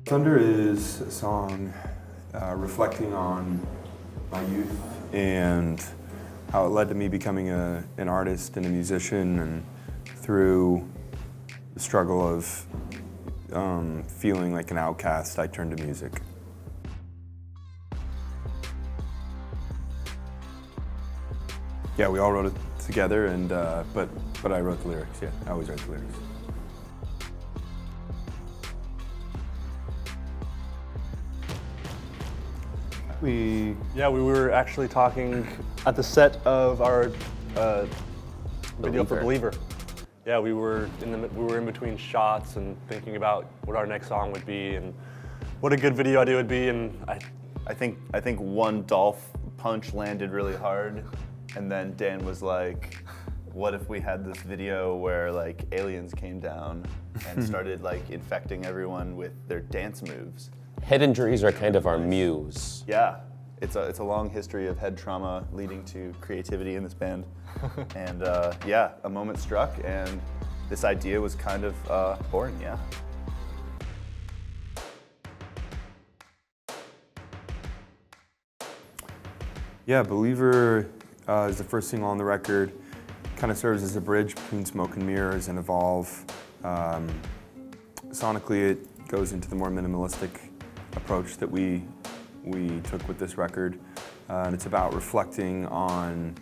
Thunder is a song reflecting on my youth and how it led to me becoming an artist and a musician, and through the struggle of feeling like an outcast, I turned to music. Yeah, we all wrote it together, and but I wrote the lyrics. Yeah, I always write the lyrics. We were actually talking at the set of our video for Believer. Yeah, we were in between shots and thinking about what our next song would be and what a good video idea would be. And I think one Dolph punch landed really hard, and then Dan was like, "What if we had this video where like aliens came down and started like infecting everyone with their dance moves?" Head injuries are kind of our muse. Yeah, it's a long history of head trauma leading to creativity in this band, and yeah, a moment struck, and this idea was kind of born. Yeah. Yeah, Believer is the first single on the record. Kind of serves as a bridge between Smoke and Mirrors and Evolve. Sonically, it goes into the more minimalistic approach that we took with this record. And it's about reflecting on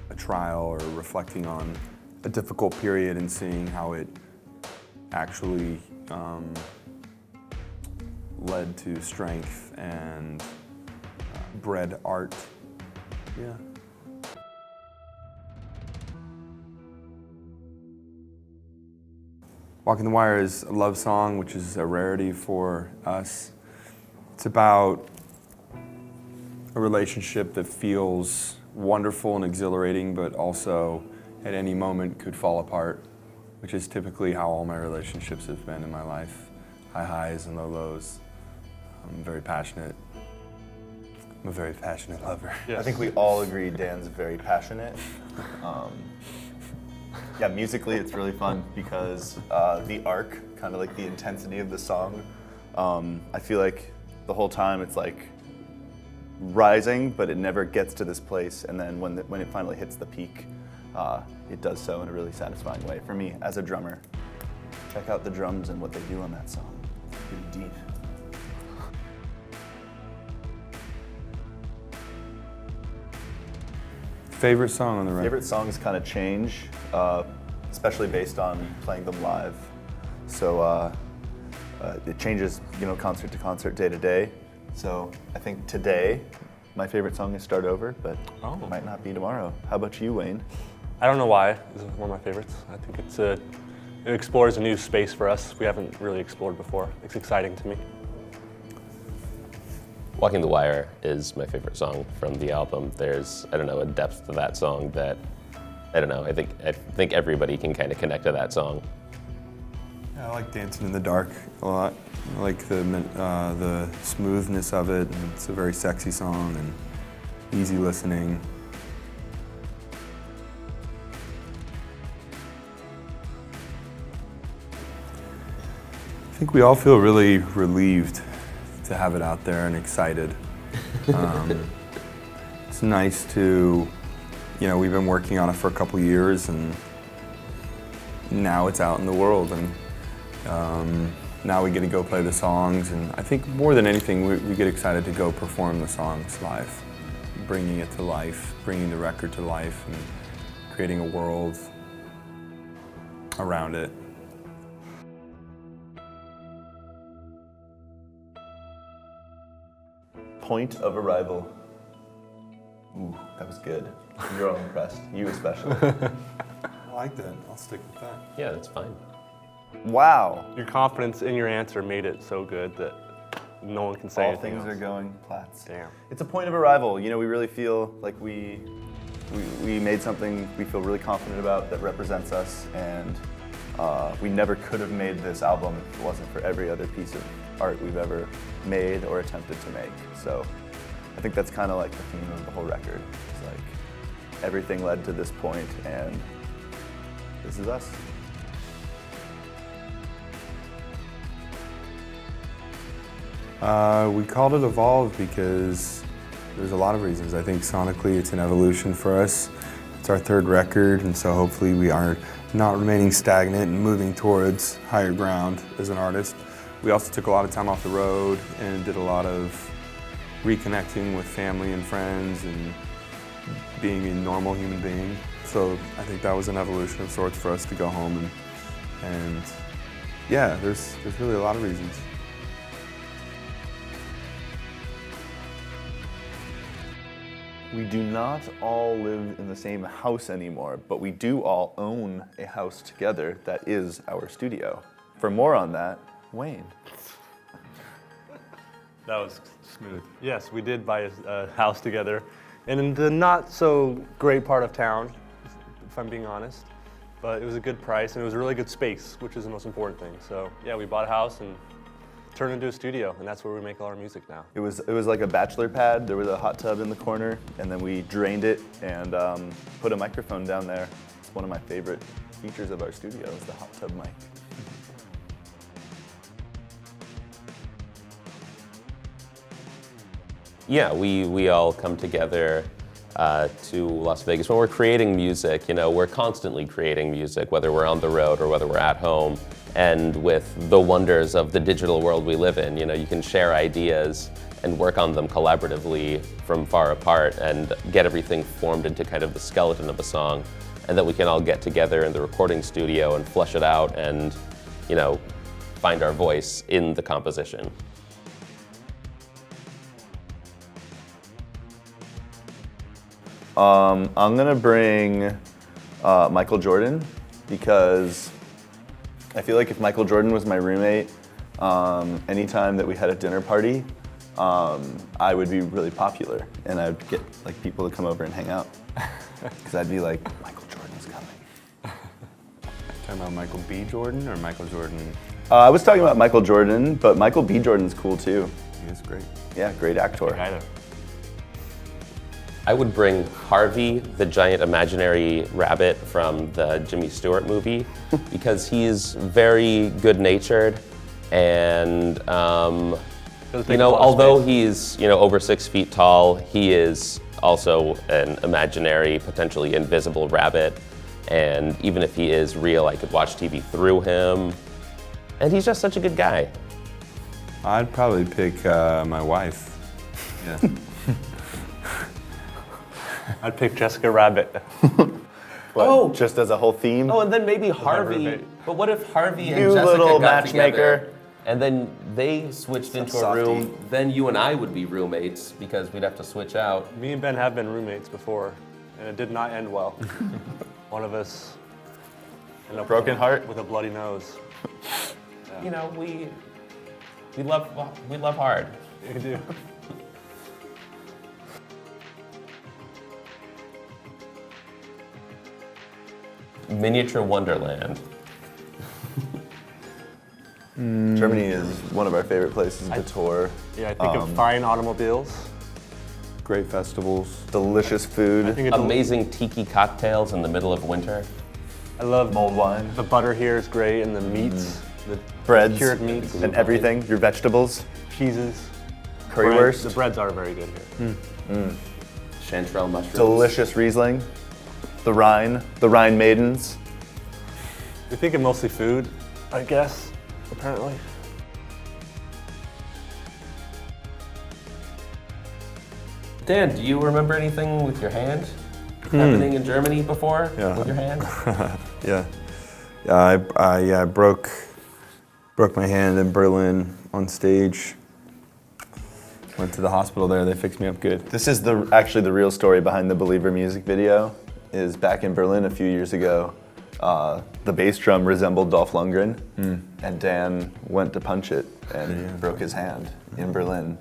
a trial or reflecting on a difficult period and seeing how it actually led to strength and bred art. Yeah. Walking the Wire is a love song, which is a rarity for us. It's about a relationship that feels wonderful and exhilarating, but also at any moment could fall apart, which is typically how all my relationships have been in my life. High highs and low lows. I'm very passionate. I'm a very passionate lover. Yes. I think we all agree Dan's very passionate. Yeah, musically it's really fun because the arc, kind of like the intensity of the song, I feel like the whole time it's like rising, but it never gets to this place, and then when it finally hits the peak, it does so in a really satisfying way for me as a drummer. Check out the drums and what they do on that song. Pretty deep. Favorite song on the record? Favorite songs kind of change, especially based on playing them live. So it changes, concert to concert, day to day. So I think today, my favorite song is Start Over, but it might not be tomorrow. How about you, Wayne? I don't know why. This is one of my favorites. I think it explores a new space for us we haven't really explored before. It's exciting to me. Walking the Wire is my favorite song from the album. There's, I don't know, a depth to that song that, I don't know, I think everybody can kind of connect to that song. Yeah, I like Dancing in the Dark a lot. I like the smoothness of it, and it's a very sexy song and easy listening. I think we all feel really relieved to have it out there and excited. It's nice to, we've been working on it for a couple years, and now it's out in the world, and now we get to go play the songs, and I think more than anything we get excited to go perform the songs live, bringing it to life, bringing the record to life, and creating a world around it. Point of Arrival. Ooh, that was good. You're all impressed. You especially. I like that. I'll stick with that. Yeah, that's fine. Wow. Your confidence in your answer made it so good that no one can say All anything things else. are going Platts. Damn. It's a point of arrival. We really feel like we made something we feel really confident about that represents us, and we never could have made this album if it wasn't for every other piece of art we've ever made or attempted to make. So I think that's kind of like the theme of the whole record. It's like everything led to this point, and this is us. We called it Evolve because there's a lot of reasons. I think sonically it's an evolution for us. It's our third record, and so hopefully we are not remaining stagnant and moving towards higher ground as an artist. We also took a lot of time off the road and did a lot of reconnecting with family and friends and being a normal human being. So I think that was an evolution of sorts for us to go home and yeah, there's really a lot of reasons. We do not all live in the same house anymore, but we do all own a house together that is our studio. For more on that, Wayne. That was smooth. Yes, we did buy a house together in the not so great part of town, if I'm being honest. But it was a good price and it was a really good space, which is the most important thing. So yeah, we bought a house and turned it into a studio, and that's where we make all our music now. It was like a bachelor pad. There was a hot tub in the corner, and then we drained it and put a microphone down there. It's one of my favorite features of our studio is the hot tub mic. Yeah, we all come together to Las Vegas. When we're creating music, we're constantly creating music, whether we're on the road or whether we're at home. And with the wonders of the digital world we live in, you can share ideas and work on them collaboratively from far apart and get everything formed into kind of the skeleton of a song. And that we can all get together in the recording studio and flesh it out and, find our voice in the composition. I'm gonna bring Michael Jordan because I feel like if Michael Jordan was my roommate, anytime that we had a dinner party, I would be really popular and I'd get like people to come over and hang out because I'd be like, Michael Jordan's coming. Talking about Michael B. Jordan or Michael Jordan? I was talking about Michael Jordan, but Michael B. Jordan's cool too. He is great. Yeah, great actor. Either. I would bring Harvey, the giant imaginary rabbit from the Jimmy Stewart movie, because he's very good-natured and, although he's, over 6 feet tall, he is also an imaginary, potentially invisible rabbit. And even if he is real, I could watch TV through him. And he's just such a good guy. I'd probably pick my wife. Yeah. I'd pick Jessica Rabbit. What, just as a whole theme? Oh, and then maybe Harvey. roommate. But what if Harvey and You Jessica little got matchmaker. together, and then they switched into a softy. room? Then you and I would be roommates because we'd have to switch out. Me and Ben have been roommates before, and it did not end well. One of us ended up Broken heart? with a bloody nose. We love hard. You do. Miniature Wonderland. Germany is one of our favorite places to tour. Yeah, I think of fine automobiles. Great festivals. Delicious food. I think it's Amazing tiki cocktails in the middle of winter. I love mulled wine. the butter here is great, and the meats, the Breads. cured meats, And everything. Your vegetables. cheeses. Currywurst. The breads are very good here. Chanterelle mushrooms. Delicious Riesling. The Rhine Maidens. We think of mostly food, I guess, apparently. Dan, do you remember anything with your hand happening in Germany before? Yeah. With your hand? Yeah. I broke my hand in Berlin on stage. Went to the hospital there. They fixed me up good. This is actually the real story behind the Believer music video. Is back in Berlin a few years ago, the bass drum resembled Dolph Lundgren, and Dan went to punch it and broke his hand in Berlin.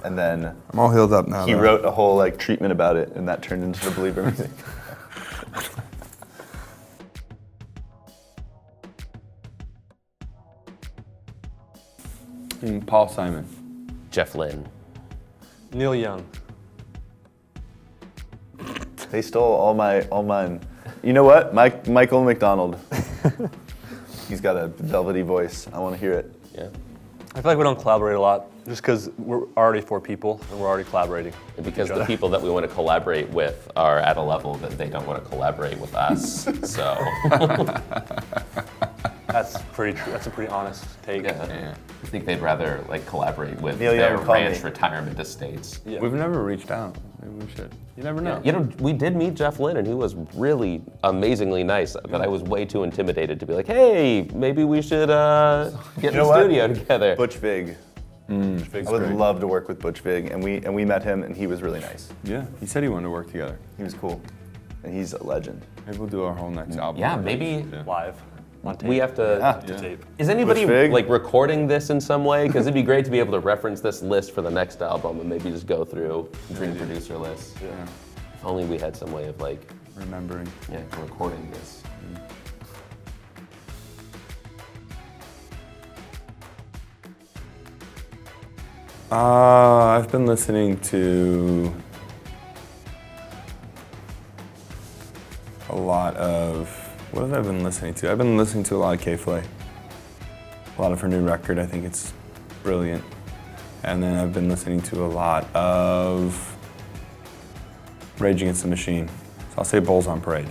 And then I'm all healed up now. he though. wrote a whole treatment about it, and that turned into the Believer music. Paul Simon. Jeff Lynne. Neil Young. They stole all mine. You know what? Michael McDonald. He's got a velvety voice. I want to hear it. Yeah. I feel like we don't collaborate a lot, just because we're already 4 people and we're already collaborating. Because the people that we want to collaborate with are at a level that they don't want to collaborate with us. So That's pretty true. That's a pretty honest take. yeah. I think they'd rather like collaborate with Neil their Young, call ranch me. retirement estates. Yeah. We've never reached out. Maybe we should. You never know. You know, we did meet Jeff Lynne, and he was really amazingly nice. But I was way too intimidated to be like, "Hey, maybe we should get in know the what? studio together." Butch Vig. I would love to work with Butch Vig, and we met him, and he was really nice. Yeah, he said he wanted to work together. He was cool, and he's a legend. Maybe we'll do our whole next album. Yeah, maybe Live. On tape. we have to. Yeah. Tape. Is anybody Butch Vig? like recording this in some way? Because it'd be great to be able to reference this list for the next album and maybe just go through Dream Producer list. Yeah. If only we had some way of like, Remembering. yeah, recording this. I've been listening to a lot of. What have I been listening to? I've been listening to a lot of K-Flay. A lot of her new record. I think it's brilliant. And then I've been listening to a lot of Rage Against the Machine. So I'll say Bulls on Parade.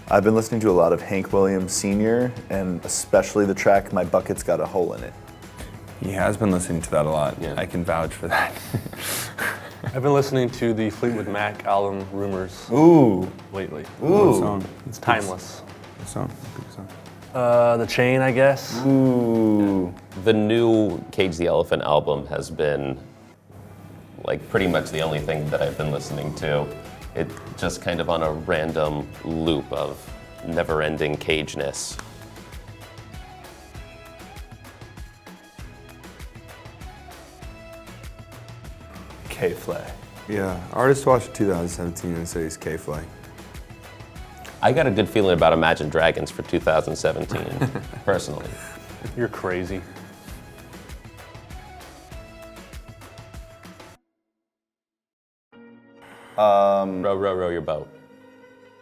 I've been listening to a lot of Hank Williams Sr., and especially the track "My Bucket's Got a Hole in It." He has been listening to that a lot. Yeah. I can vouch for that. I've been listening to the Fleetwood Mac album Rumors Ooh, lately. Good song. It's timeless. Good song. Good song. The Chain, I guess. ooh. The new Cage the Elephant album has been like pretty much the only thing that I've been listening to. It just kind of on a random loop of never-ending cageness. K-Flay. Yeah, Artist Watch 2017 and say he's K-Flay. I got a good feeling about Imagine Dragons for 2017, personally. You're crazy. Row, row, row your boat.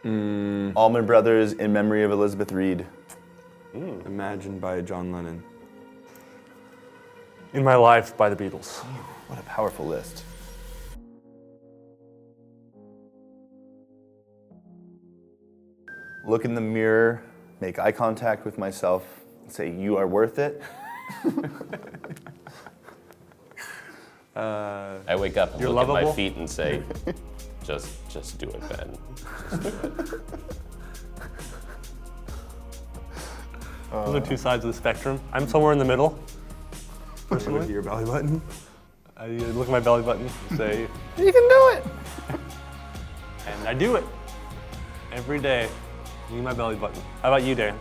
Allman Brothers in memory of Elizabeth Reed. Imagined by John Lennon. In My Life by the Beatles. What a powerful list. Look in the mirror, make eye contact with myself, and say, "You are worth it." I wake up and You're look at lovable? my feet and say, just do it, Ben. Those are two sides of the spectrum. I'm somewhere in the middle. Look Personally, at your belly button. I look at my belly button and say, You can do it. and I do it. Every day. Me and my belly button. How about you, Dan?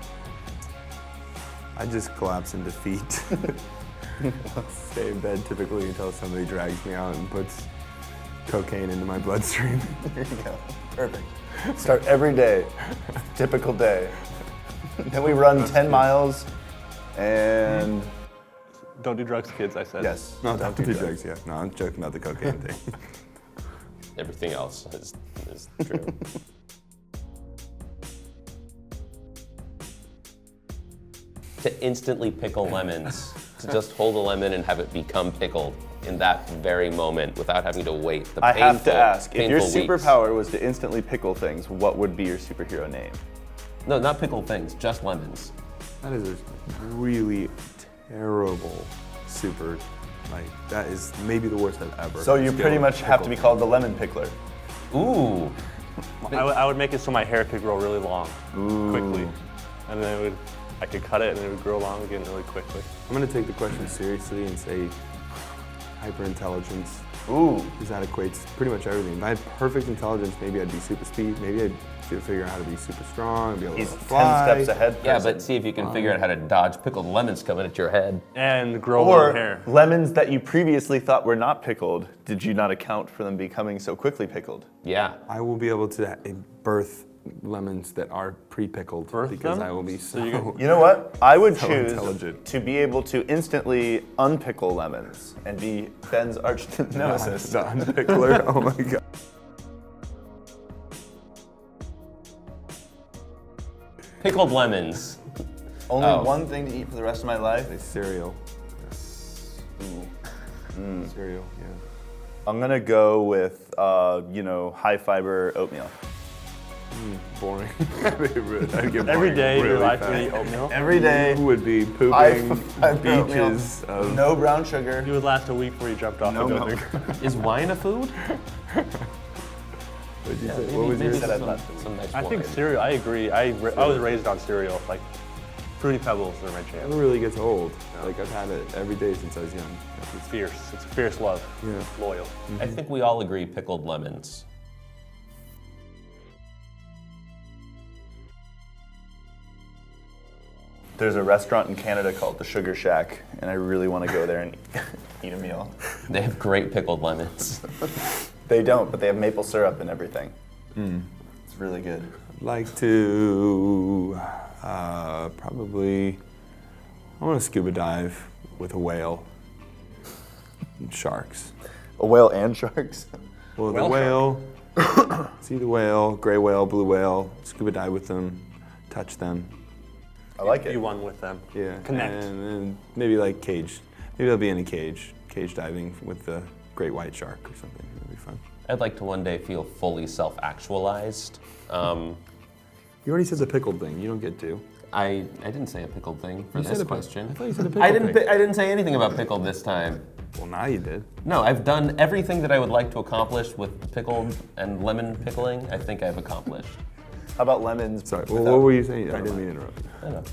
I just collapse in defeat. Stay in bed typically until somebody drags me out and puts cocaine into my bloodstream. There you go. Perfect. Start every day. Typical day. Then we run 10 miles and Don't do drugs, kids, I said. yes. No, don't do drugs, yeah. No, I'm joking about the cocaine thing. Everything else is true. To instantly pickle lemons, to just hold a lemon and have it become pickled in that very moment without having to wait. The I have to painful- ask, if your painful weeks. superpower was to instantly pickle things, what would be your superhero name? No, not pickled things, just lemons. That is a really terrible that is maybe the worst I've ever. So you Skill pretty much have to be pickle. called the lemon pickler. Ooh, I would make it so my hair could grow really long, quickly. And then I could cut it and it would grow long again really quickly. I'm gonna take the question seriously and say hyperintelligence. Ooh. Because that equates pretty much everything. If I had perfect intelligence, maybe I'd be super speed. Maybe I'd figure out how to be super strong and be able He's to 10 fly. steps ahead. yeah, person. but see if you can figure out how to dodge pickled lemons coming at your head. And grow long Or hair. lemons that you previously thought were not pickled. Did you not account for them becoming so quickly pickled? Yeah. I will be able to birth lemons that are pre-pickled Birth because them? I will be So you You know what? I would So choose intelligent. to be able to instantly unpickle lemons and be Ben's arch nemesis. the unpickler. Oh my god. Pickled lemons. Only Oh. one thing to eat for the rest of my life. Cereal. cereal. Yeah. I'm gonna go with high fiber oatmeal. Boring. I'd get Every boring day of your really life fast. you eat oatmeal. Every day, You would be high pooping fiber oatmeal. beaches of. No brown sugar. You would last a week before you jumped off No the milk. building. Is wine a food? What did you say? What was Maybe yours? said I'd some, last a week. some nice I think wine. cereal. I agree. I was raised on cereal. Like Fruity Pebbles are my jam. Never really gets old. Like I've had it every day since I was young. It's fierce. It's a fierce love. Yeah. Loyal. I think we all agree pickled lemons. There's a restaurant in Canada called the Sugar Shack, and I really want to go there and eat a meal. They have great pickled lemons. They don't, but they have maple syrup and everything. It's really good. I'd like to probably. I want to scuba dive with a whale. And sharks. A whale and sharks. Well, the Whale whale. See the whale, gray whale, blue whale. Scuba dive with them, touch them. I like it. You won with them. Yeah. Connect. And then maybe like cage. Maybe they'll be in a cage. Cage diving with the great white shark or something. It'll be fun. I'd like to one day feel fully self-actualized. You already said the pickled thing. You don't get to. I didn't say a pickled thing for You said this a pic- question. I thought you said a pickled I didn't. thing. I didn't say anything about pickled this time. Well, now you did. No, I've done everything that I would like to accomplish with pickled and lemon pickling. I think I've accomplished. How about lemons? Sorry. Well, without- what were you saying? I Never didn't mind. mean to interrupt you. I know.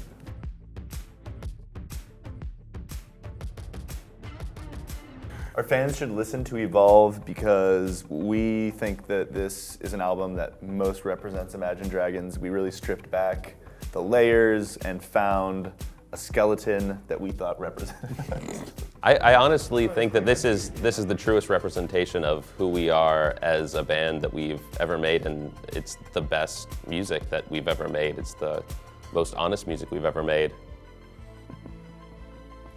Our fans should listen to Evolve because we think that this is an album that most represents Imagine Dragons. We really stripped back the layers and found a skeleton that we thought represented us. I honestly think that this is the truest representation of who we are as a band that we've ever made, and it's the best music that we've ever made. It's the most honest music we've ever made.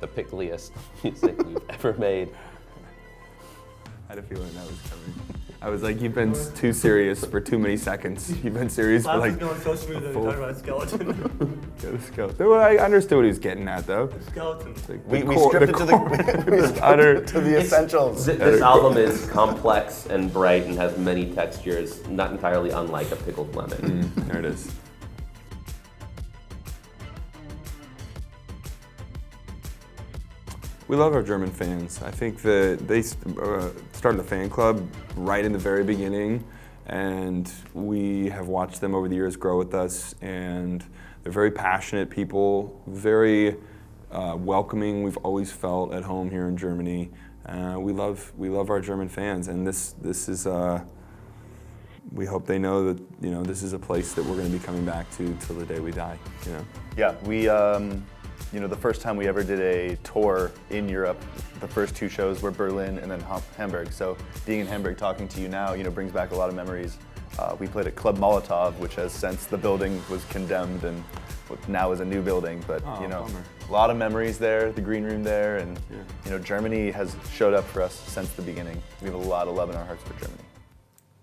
The pickliest music we've ever made. I had a feeling that was coming. I was like, you've been too serious for too many seconds. You've been serious for like. going so smooth that full- you're talking about a skeleton. Yeah, let's go. Well, I understood what he was getting at, though. Skeleton. Like, We the core- stripped it to core- the utter. to the essentials. This album is complex and bright and has many textures, not entirely unlike a pickled lemon. There it is. We love our German fans. I think that they started the fan club right in the very beginning, and we have watched them over the years grow with us, and they're very passionate people, very welcoming. We've always felt at home here in Germany. We love our German fans, and this is. We hope they know that this is a place that we're going to be coming back to till the day we die. Yeah, we, the first time we ever did a tour in Europe, the first two shows were Berlin and then Hamburg. So being in Hamburg, talking to you now, brings back a lot of memories. We played at Club Molotov, which has since the building was condemned and what now is a new building. But bummer. a lot of memories there, the green room there, and Germany has showed up for us since the beginning. We have a lot of love in our hearts for Germany.